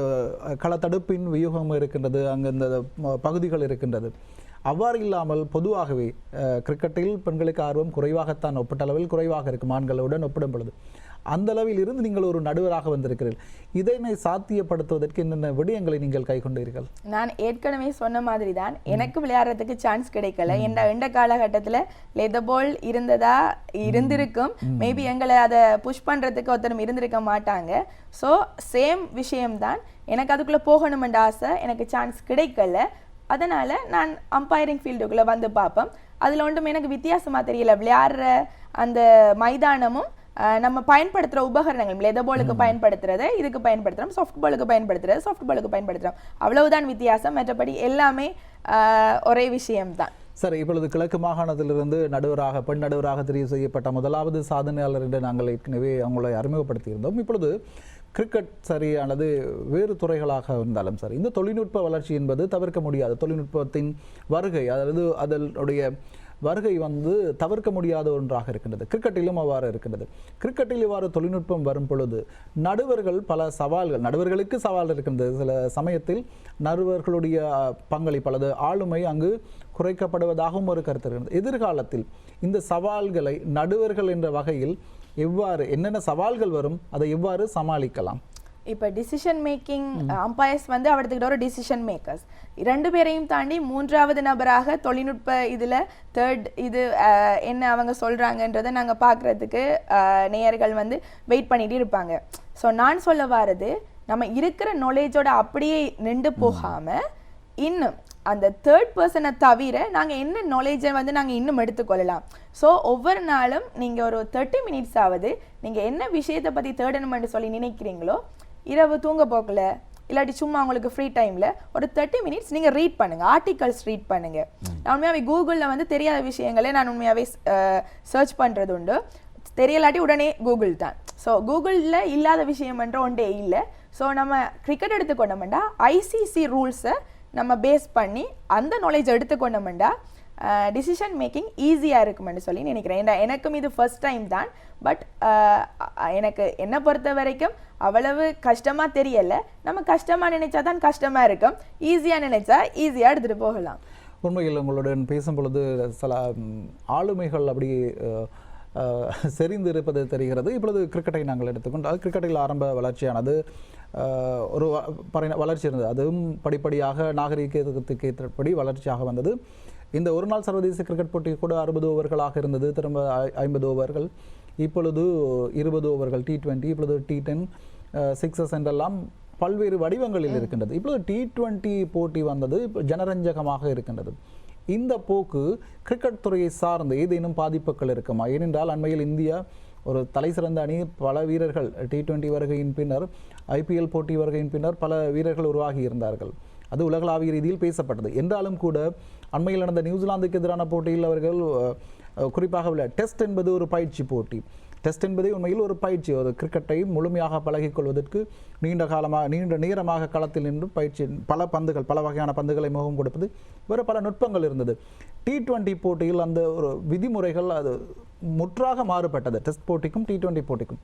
களத்தடுப்பின் வியூகம் இருக்கின்றது, அங்கே இந்த பகுதிகள் இருக்கின்றது. அவ்வாறு இல்லாமல் பொதுவாகவே கிரிக்கெட்டில் பெண்களுக்கு ஆர்வம் குறைவாகத்தான், ஒப்பீட்டளவில் குறைவாக இருக்கும் ஆண்களுடன் ஒப்பிடும் பொழுது. அந்த அளவில் இருந்து நீங்கள் ஒரு நடுவராக வந்திருக்கிறீர்கள். இதனை சாத்தியப்படுத்துவதற்கு என்னென்ன விடயங்களை நீங்கள் கை கொண்டீர்கள்? நான் ஏற்கனவே சொன்ன மாதிரி தான், எனக்கு விளையாடுறதுக்கு சான்ஸ் கிடைக்கல. எந்த காலகட்டத்தில் லெதர் பால் இருந்திருக்கும், மேபி எங்களை அதை புஷ் பண்ணுறதுக்கு ஒருத்தரும் இருந்திருக்க மாட்டாங்க. ஸோ சேம் விஷயம்தான், எனக்கு அதுக்குள்ளே போகணுமென்ற ஆசை, எனக்கு சான்ஸ் கிடைக்கல. அதனால் நான் அம்பைரிங் ஃபீல்டுக்குள்ளே வந்து பார்ப்பேன். அதில் ஒன்றும் எனக்கு வித்தியாசமாக தெரியல. விளையாடுற அந்த மைதானமும் நம்ம பயன்படுத்துகிற உபகரணங்கள், லெதர் பாலுக்கு பயன்படுத்துறதை இதுக்கு பயன்படுத்துகிறோம், சாஃப்ட் பாலுக்கு பயன்படுத்துறது சாஃப்ட் பாலுக்கு பயன்படுத்துகிறோம், அவ்வளவுதான் வித்தியாசம். மற்றபடி எல்லாமே ஒரே விஷயம்தான். சரி, இப்பொழுது கிழக்கு மாகாணத்திலிருந்து பெண் நடுவராக தெரிவு செய்யப்பட்ட முதலாவது சாதனையாளர் என்று நாங்கள் ஏற்கனவே அவங்களை அறிமுகப்படுத்தியிருந்தோம். இப்பொழுது கிரிக்கெட் சரி அல்லது வேறு துறைகளாக இருந்தாலும் சரி, இந்த தொழில்நுட்ப வளர்ச்சி என்பது தவிர்க்க முடியாது. தொழில்நுட்பத்தின் வருகை, அதாவது அதனுடைய வருகை தவிர்க்க முடியாத ஒன்றாக இருக்கின்றது. கிரிக்கெட்டிலும் அவ்வாறு இருக்கின்றது. கிரிக்கெட்டில் இவ்வாறு தொழில்நுட்பம் வரும் பொழுது நடுவர்கள் பல சவால்கள், நடுவர்களுக்கு சவால் இருக்கின்றது. சில சமயத்தில் நடுவர்களுடைய பங்களிப்பு அல்லது ஆளுமை அங்கு குறைக்கப்படுவதாகவும் ஒரு கருத்து இருக்கிறது. எதிர்காலத்தில் இந்த சவால்களை நடுவர்கள் என்ற வகையில் எவ்வாறு, என்னென்ன சவால்கள் வரும், அதை எவ்வாறு சமாளிக்கலாம்? இப்போ டிசிஷன் மேக்கிங் அம்பையர்ஸ் அவர்கிட்ட ஒரு டிசிஷன் மேக்கர்ஸ், 2 பேரையும் தாண்டி 3வது நபராக தொழில்நுட்ப இதில் தேர்ட் இது என்ன அவங்க சொல்கிறாங்கன்றதை நாங்கள் பார்க்குறதுக்கு நேயர்கள் வெயிட் பண்ணிட்டு இருப்பாங்க. ஸோ நான் சொல்ல வாரது, நம்ம இருக்கிற நாலேஜோட அப்படியே நின்று போகாமல் இன்னும் அந்த தேர்ட் பர்சனை தவிர நாங்கள் என்ன நாலேஜை நாங்கள் இன்னும் எடுத்துக்கொள்ளலாம். ஸோ ஒவ்வொரு நாளும் நீங்கள் ஒரு 30 மினிட்ஸ் ஆகுது நீங்கள் என்ன விஷயத்தை பற்றி தேடணும்னு சொல்லி நினைக்கிறீங்களோ, இரவு தூங்க போக்கல இல்லாட்டி சும்மா உங்களுக்கு ஃப்ரீ டைமில் ஒரு 30 மினிட்ஸ் நீங்கள் ரீட் பண்ணுங்கள், ஆர்டிகல்ஸ் ரீட் பண்ணுங்கள். நான் உண்மையாகவே கூகுளில் தெரியாத விஷயங்களே நான் உண்மையாகவே சர்ச் பண்ணுறது உண்டு. தெரியலாட்டி உடனே கூகுள் தான். ஸோ கூகுளில் இல்லாத விஷயம்ன்ற ஒன்றே இல்லை. ஸோ நம்ம கிரிக்கெட் எடுத்துக்கொண்டோம்டா ஐசிசி ரூல்ஸை நம்ம பேஸ் பண்ணி அந்த நாலேஜ் எடுத்துக்கொண்டோம்டா டிசிஷன் மேக்கிங் ஈஸியாக இருக்குமென்னு சொல்லி நினைக்கிறேன். ஏன்னா எனக்கும் இது ஃபர்ஸ்ட் டைம் தான். பட் எனக்கு என்னை பொறுத்த வரைக்கும் அவ்வளவு கஷ்டமாக தெரியலை. நம்ம கஷ்டமாக நினைச்சா தான் கஷ்டமாக இருக்கும், ஈஸியாக நினைச்சா ஈஸியாக எடுத்துகிட்டு போகலாம். உண்மையில் உங்களுடன் பேசும் பொழுது சில ஆளுமைகள் அப்படி செறிந்து இருப்பது தெரிகிறது. இப்பொழுது கிரிக்கெட்டை நாங்கள் எடுத்துக்கொண்டால் கிரிக்கெட்டில் ஆரம்ப வளர்ச்சியானது ஒரு வளர்ச்சி இருந்தது. அதுவும் படிப்படியாக நாகரிகத்துக்கு ஏற்றபடி வளர்ச்சியாக வந்தது. இந்த ஒரு நாள் சர்வதேச கிரிக்கெட் போட்டி கூட 60 ஓவர்களாக இருந்தது, திரும்ப 50 ஓவர்கள், இப்பொழுது 20 ஓவர்கள், T20, இப்பொழுது T10, 6 என்றெல்லாம் பல்வேறு வடிவங்களில் இருக்கின்றது. இப்பொழுது T20 போட்டி வந்தது, ஜனரஞ்சகமாக இருக்கின்றது. இந்த போக்கு கிரிக்கெட் துறையை சார்ந்து ஏதேனும் பாதிப்புகள் இருக்குமா? ஏனென்றால் அண்மையில் இந்தியா ஒரு தலை சிறந்த அணி, பல வீரர்கள் T20 வருகையின் பின்னர், IPL போட்டி வருகையின் பின்னர் பல வீரர்கள் உருவாகி இருந்தார்கள். அது உலகளாவிய ரீதியில் பேசப்பட்டது. என்றாலும் கூட அண்மையில் நடந்த நியூசிலாந்துக்கு எதிரான போட்டியில் அவர்கள் குறிப்பாக டெஸ்ட் என்பது ஒரு பயிற்சி போட்டி. டெஸ்ட் என்பதே உண்மையில் ஒரு பயிற்சி. ஒரு கிரிக்கெட்டை முழுமையாக பழகிக்கொள்வதற்கு நீண்ட நேரமாக களத்தில் நின்று பயிற்சி, பல பந்துகள், பல வகையான பந்துகளை முகம் கொடுப்பது, வேறு பல நுட்பங்கள் இருந்தது. T20 போட்டியில் அந்த ஒரு விதிமுறைகள் அது முற்றாக மாறுபட்டது. டெஸ்ட் போட்டிக்கும் T20 போட்டிக்கும்.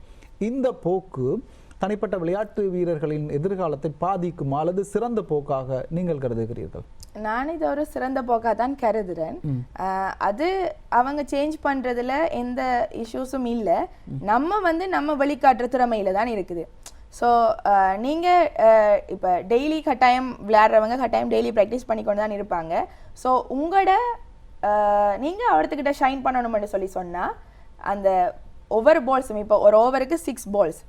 இந்த போக்கு தனிப்பட்ட விளையாட்டு வீரர்களின் எதிர்காலத்தை பாதிக்கும் அல்லது சிறந்த போக்காக நீங்கள் கருதுகிறீர்கள்? நான் இது ஒரு சிறந்த போக்காக தான் கருதுறேன். அது அவங்க சேஞ்ச் பண்ணுறதுல எந்த இஷ்யூஸும் இல்லை. நம்ம நம்ம வழிகாட்டுற திறமையில தான் இருக்குது. ஸோ நீங்கள் இப்போ டெய்லி கட்டாயம் விளையாடுறவங்க கட்டாயம் டெய்லி ப்ராக்டிஸ் பண்ணி கொண்டு தான் இருப்பாங்க. ஸோ உங்களோட நீங்கள் அவர்கிட்ட ஷைன் பண்ணணும்னு சொல்லி சொன்னால் அந்த ஒவ்வொரு பால்ஸும், இப்போ ஒரு ஓவருக்கு 6 பால்ஸ்,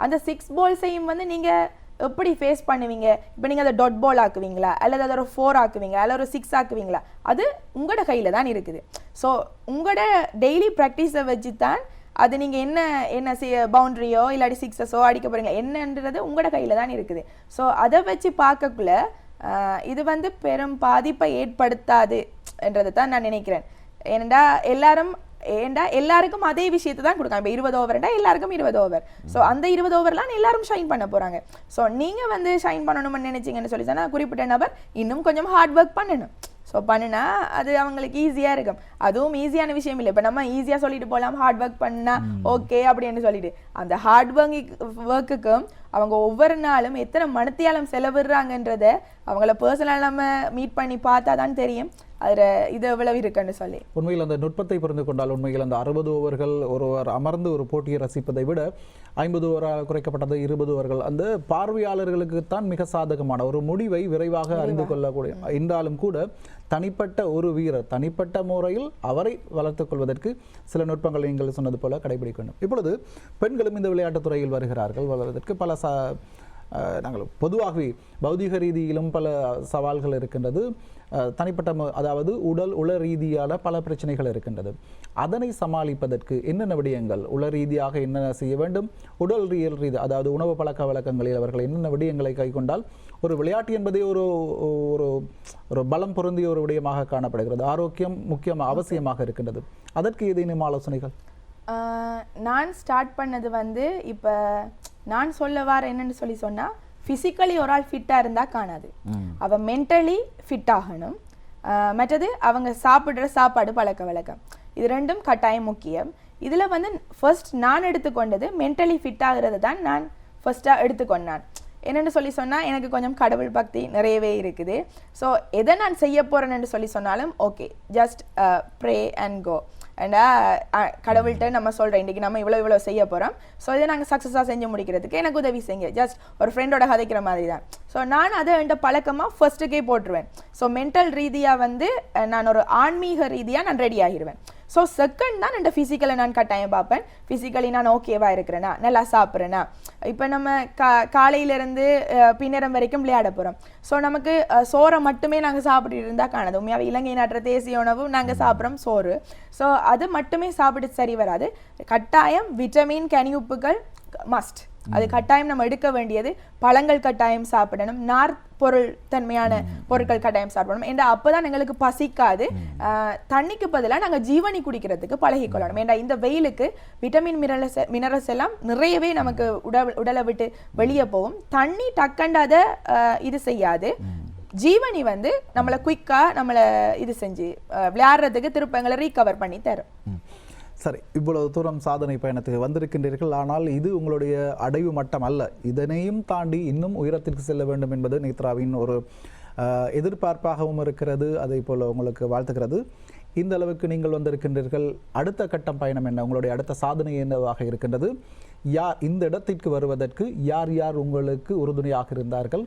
அந்த 6 பால்ஸையும் நீங்கள் எப்படி ஃபேஸ் பண்ணுவீங்க? இப்போ நீங்கள் அதை டாட் பால் ஆக்குவீங்களா, அல்லது அதை ஒரு 4 ஆக்குவீங்களா, அல்லது ஒரு 6 ஆக்குவீங்களா? அது உங்களோட கையில் தான் இருக்குது. ஸோ உங்களோட டெய்லி ப்ராக்டிஸை வச்சு தான் அது நீங்கள் என்ன செய்ய, பவுண்ட்ரியோ இல்லாட்டி 6ஸோ அடிக்க போகிறீங்களா என்னன்றது உங்களோட கையில் தான் இருக்குது. ஸோ அதை வச்சு பார்க்கக்குள்ள இது பெரும் பாதிப்பை ஏற்படுத்தாது என்றதை தான் நான் நினைக்கிறேன். எல்லாருக்கும் அதே விஷயத்தை தான் கொடுக்காங்க. இப்போ 20 ஓவர்டா எல்லாருக்கும் 20 ஓவர். ஸோ அந்த 20 ஓவர்லாம் எல்லாரும் ஷைன் பண்ண போகிறாங்க. ஸோ நீங்கள் ஷைன் பண்ணணும்னு நினைச்சிங்கன்னு சொல்லி சொன்னால் குறிப்பிட்ட நபர் இன்னும் கொஞ்சம் ஹார்ட் ஒர்க் பண்ணணும். ஸோ பண்ணினா அது அவங்களுக்கு ஈஸியாக இருக்கும். அதுவும் ஈஸியான விஷயம் இல்லை. இப்போ நம்ம ஈஸியாக சொல்லிட்டு போகலாம், ஹார்ட் ஒர்க் பண்ணால் ஓகே அப்படின்னு சொல்லிட்டு, அந்த ஹார்ட் ஒர்க்குக்கும் அவங்க ஒவ்வொரு நாளும் எத்தனை மணித்தியாலம் செலவிடுறாங்கன்றதை அவங்கள பர்சனலாக நம்ம மீட் பண்ணி பார்த்தா தான் தெரியும் அதில் இது எவ்வளவு இருக்குன்னு சொல்லி. உண்மையில் அந்த நுட்பத்தை புரிந்து கொண்டால், உண்மையில் அந்த 60 ஓவர்கள் ஒருவர் அமர்ந்து ஒரு போட்டியை ரசிப்பதை விட 50 ஓவராக குறைக்கப்பட்டது 20 ஓவர்கள் அந்த பார்வையாளர்களுக்கு தான் மிக சாதகமான ஒரு முடிவை விரைவாக அறிந்து கொள்ளக்கூடிய. என்றாலும் கூட தனிப்பட்ட ஒரு வீரர் தனிப்பட்ட முறையில் அவரை வளர்த்துக் கொள்வதற்கு சில நுட்பங்களை நீங்கள் சொன்னது போல கடைபிடிக்க வேண்டும். இப்பொழுது பெண்களும் இந்த விளையாட்டுத் துறையில் வருகிறார்கள். வளர்வதற்கு பல நாங்கள் பொதுவாகவே பௌதிக ரீதியிலும் பல சவால்கள் இருக்கின்றது. தனிப்பட்ட அதாவது உள ரீதியான பல பிரச்சனைகள் இருக்கின்றது. அதனை சமாளிப்பதற்கு என்னென்ன விடயங்கள், உள ரீதியாக என்ன செய்ய வேண்டும், உடல் ரீதி அதாவது உணவு பழக்க வழக்கங்களில் அவர்கள் என்னென்ன விடயங்களை கைக்கொண்டால் ஒரு விளையாட்டு என்பதே ஒரு பலம் பொருந்திய ஒரு விடயமாக காணப்படுகிறது. ஆரோக்கியம் முக்கியமாக அவசியமாக இருக்கின்றது. அதற்கு ஏதேனும் ஆலோசனைகள்? நான் ஸ்டார்ட் பண்ணது இப்போ நான் சொல்ல வார என்னன்னு சொன்னா ஃபிசிக்கலி ஒரு ஆள் ஃபிட்டா இருந்தா காணாது, அவ மென்டலி ஃபிட் ஆகணும். மற்றது அவங்க சாப்பிடுற சாப்பாடு பழக்க வழக்கம், இது ரெண்டும் கட்டாயம் முக்கியம். இதுல வந்து ஃபர்ஸ்ட் நான் எடுத்துக்கொண்டது மென்டலி ஃபிட் ஆகுறது தான் நான் ஃபர்ஸ்டா எடுத்துக்கொண்டான். என்னென்னு சொன்னா எனக்கு கொஞ்சம் கடவுள் பக்தி நிறையவே இருக்குது. ஸோ எதை நான் செய்ய போறேன்னு சொன்னாலும் ஓகே, ஜஸ்ட் ப்ரே அண்ட் கோ. அண்டா கடவுள்கிட்ட நம்ம சொல்கிறோம் இன்றைக்கி நம்ம இவ்வளோ செய்ய போகிறோம், ஸோ இதை நாங்கள் சக்ஸஸாக செஞ்சு முடிக்கிறதுக்கு எனக்கு உதவி செய்யுங்க, ஜஸ்ட் ஒரு ஃப்ரெண்டோட கதைக்கிற மாதிரி தான். ஸோ நான் அதை என்கிட்ட பழக்கமாக ஃபர்ஸ்ட்டுக்கே போட்டுருவேன். ஸோ மென்டல் ரீதியாக வந்து நான் ஒரு ஆன்மீக ரீதியாக நான் ரெடி ஆகிடுவேன். ஸோ செகண்ட் தான் என் ஃபிசிக்கலை நான் கட்டாயம் பார்ப்பேன். ஃபிசிக்கலி நான் ஓகேவா இருக்கிறேன்னா, நல்லா சாப்பிட்றேன்னா. இப்போ நம்ம காலையிலேருந்து பின்னரம் வரைக்கும் விளையாட போகிறோம். ஸோ நமக்கு சோறை மட்டுமே நாங்கள் சாப்பிட்டு இருந்தால் காணாது. உண்மையாக இலங்கை நாட்டுற தேசிய உணவு நாங்கள் சாப்பிட்றோம் சோறு. ஸோ அது மட்டுமே சாப்பிட்டு சரி வராது. கட்டாயம் விட்டமின் கனியுப்புகள் மஸ்ட், அது கட்டாயம் நம்ம எடுக்க வேண்டியது. பழங்கள் கட்டாயம் சாப்பிடணும், நார் பொருள் தன்மையான பொருட்கள் கட்டாயம் சாப்பிடணும். ஏன்னா அப்போதான் எங்களுக்கு பசிக்காது. தண்ணிக்கு பதிலாக நாங்கள் ஜீவனி குடிக்கிறதுக்கு பழகிக்கொள்ளணும். ஏன்னா இந்த வெயிலுக்கு விட்டமின் மினரல்ஸ் எல்லாம் நிறையவே நமக்கு உடலை விட்டு வெளியே போகும். தண்ணி டக்கண்டாத இது செய்யாது. ஜீவனி வந்து நம்மளை குயிக்காக நம்மளை இது செஞ்சு விளையாடுறதுக்கு திருப்ப எங்களை ரீகவர் பண்ணி தரும். சரி, இவ்வளவு தூரம் சாதனை பயணத்துக்கு வந்திருக்கின்றீர்கள். ஆனால் இது உங்களுடைய அடைவு மட்டம் அல்ல, இதனையும் தாண்டி இன்னும் உயரத்திற்கு செல்ல வேண்டும் என்பது நேத்ராவின் ஒரு எதிர்பார்ப்பாகவும் இருக்கிறது. அதே போல் உங்களுக்கு வாழ்த்துக்கிறது. இந்த அளவுக்கு நீங்கள் வந்திருக்கின்றீர்கள். அடுத்த கட்டம் பயணம் என்ன, உங்களுடைய அடுத்த சாதனை என்னவாக இருக்கின்றது? யார் இந்த இடத்திற்கு வருவதற்கு யார் யார் உங்களுக்கு உறுதுணையாக இருந்தார்கள்?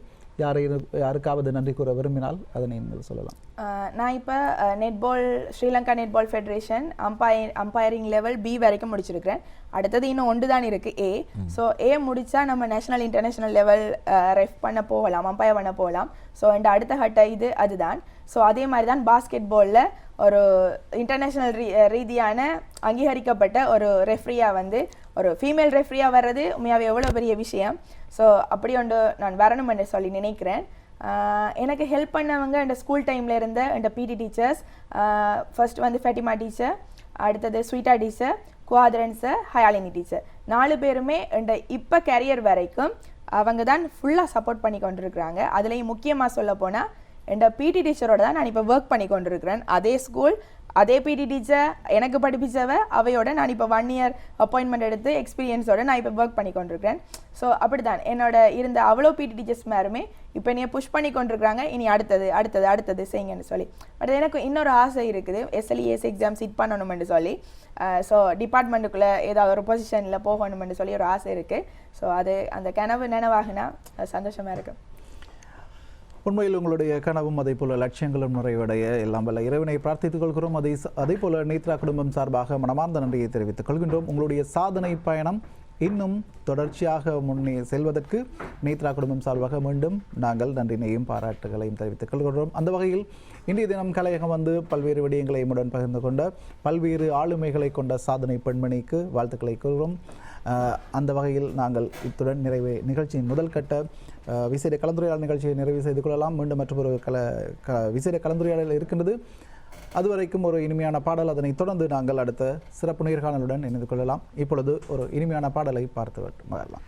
யாருக்காவது நன்றி கூற விரும்பினால் அதனை நீங்கள் சொல்லலாம். நான் இப்போ netball Sri Lanka netball federation umpiring level B வரைக்கும் முடிச்சிருக்கிறேன். அடுத்தது இன்னும் ஒன்று தான் இருக்குது ஏ. ஸோ ஏ முடித்தா நம்ம நேஷனல் இன்டர்நேஷ்னல் லெவல் ரெஃப் பண்ண போகலாம், அம்பையர் பண்ண போகலாம். ஸோ என் அடுத்த கட்ட இது அதுதான். ஸோ அதே மாதிரி தான் பாஸ்கெட் பாலில் ஒரு இன்டர்நேஷ்னல் ரீதியான அங்கீகரிக்கப்பட்ட ஒரு ரெஃப்ரியாக வந்து ஒரு ஃபீமேல் ரெஃப்ரியாக வர்றது உண்மையாகவே எவ்வளோ பெரிய விஷயம். ஸோ அப்படி ஒன்று நான் வரணும் என்று சொல்லி நினைக்கிறேன். எனக்கு ஹெல்ப் பண்ணவங்க என் ஸ்கூல் டைமில் இருந்த என் பிடி டீச்சர்ஸ், ஃபர்ஸ்ட் வந்து ஃபெட்டிமா டீச்சர், அடுத்தது ஸ்வீட்டா டீச்சர், குவாதரன் சார், ஹயாலினி டீச்சர், 4 பேருமே என் இப்போ கேரியர் வரைக்கும் அவங்க தான் ஃபுல்லாக சப்போர்ட் பண்ணி கொண்டிருக்கிறாங்க. அதுலேயும் முக்கியமாக சொல்ல போனால் என் பிடி டீச்சரோட தான் நான் இப்போ ஒர்க் பண்ணி கொண்டிருக்கிறேன். அதே ஸ்கூல், அதே பிடி டீச்சர் எனக்கு படிப்பிச்சவ, அவையோட நான் இப்போ 1 இயர் அப்பாயின்மெண்ட் எடுத்து எக்ஸ்பீரியன்ஸோட நான் இப்போ ஒர்க் பண்ணி கொண்டிருக்கிறேன். ஸோ அப்படி தான் என்னோட இருந்த அவ்வளோ பிடி டீச்சர்ஸ் மேருமே இப்போ என்னைய புஷ் பண்ணி கொண்டிருக்கிறாங்க, இனி அடுத்தது செய்யுங்கன்னு சொல்லி. பட் எனக்கு இன்னொரு ஆசை இருக்குது, எஸ்எல்இஎஸ் எக்ஸாம் சிட் பண்ணணும்னு சொல்லி. ஸோ டிபார்ட்மெண்ட்டுக்குள்ளே ஏதாவது ஒரு பொசிஷனில் போகணும்னு சொல்லி ஒரு ஆசை இருக்குது. ஸோ அது அந்த கனவு நினைவாகினா சந்தோஷமாக இருக்குது. உண்மையில் உங்களுடைய கனவும் அதே போல லட்சியங்களும் நிறைவடைய எல்லாம் வல்ல இறைவனை பிரார்த்தித்துக் கொள்கிறோம். அதே போல நேத்ரா குடும்பம் சார்பாக மனமார்ந்த நன்றியை தெரிவித்துக் கொள்கின்றோம். உங்களுடைய சாதனை பயணம் இன்னும் தொடர்ச்சியாக முன்னே செல்வதற்கு நேத்ரா குடும்பம் சார்பாக மீண்டும் நாங்கள் நன்றினையும் பாராட்டுகளையும் தெரிவித்துக் கொள்கிறோம். அந்த வகையில் இன்றைய தினம் கலையகம் வந்து பல்வேறு விடயங்களை உடன் பகிர்ந்து கொண்ட பல்வேறு ஆளுமைகளை கொண்ட சாதனை பெண்மணிக்கு வாழ்த்துக்களை கூறுகிறோம். அந்த வகையில் நாங்கள் இத்துடன் நிகழ்ச்சியின் முதல் கட்ட விசேட கலந்துரையாடல் நிகழ்ச்சியை நிறைவு செய்து கொள்ளலாம். மீண்டும் மற்றொரு விசேட கலந்துரையாடல் இருக்கின்றது. அதுவரைக்கும் ஒரு இனிமையான பாடல், அதனை தொடர்ந்து நாங்கள் அடுத்த சிறப்பு நேர்காணலுடன் இணைந்து கொள்ளலாம். இப்பொழுது ஒரு இனிமையான பாடலை பார்த்து வரலாம்.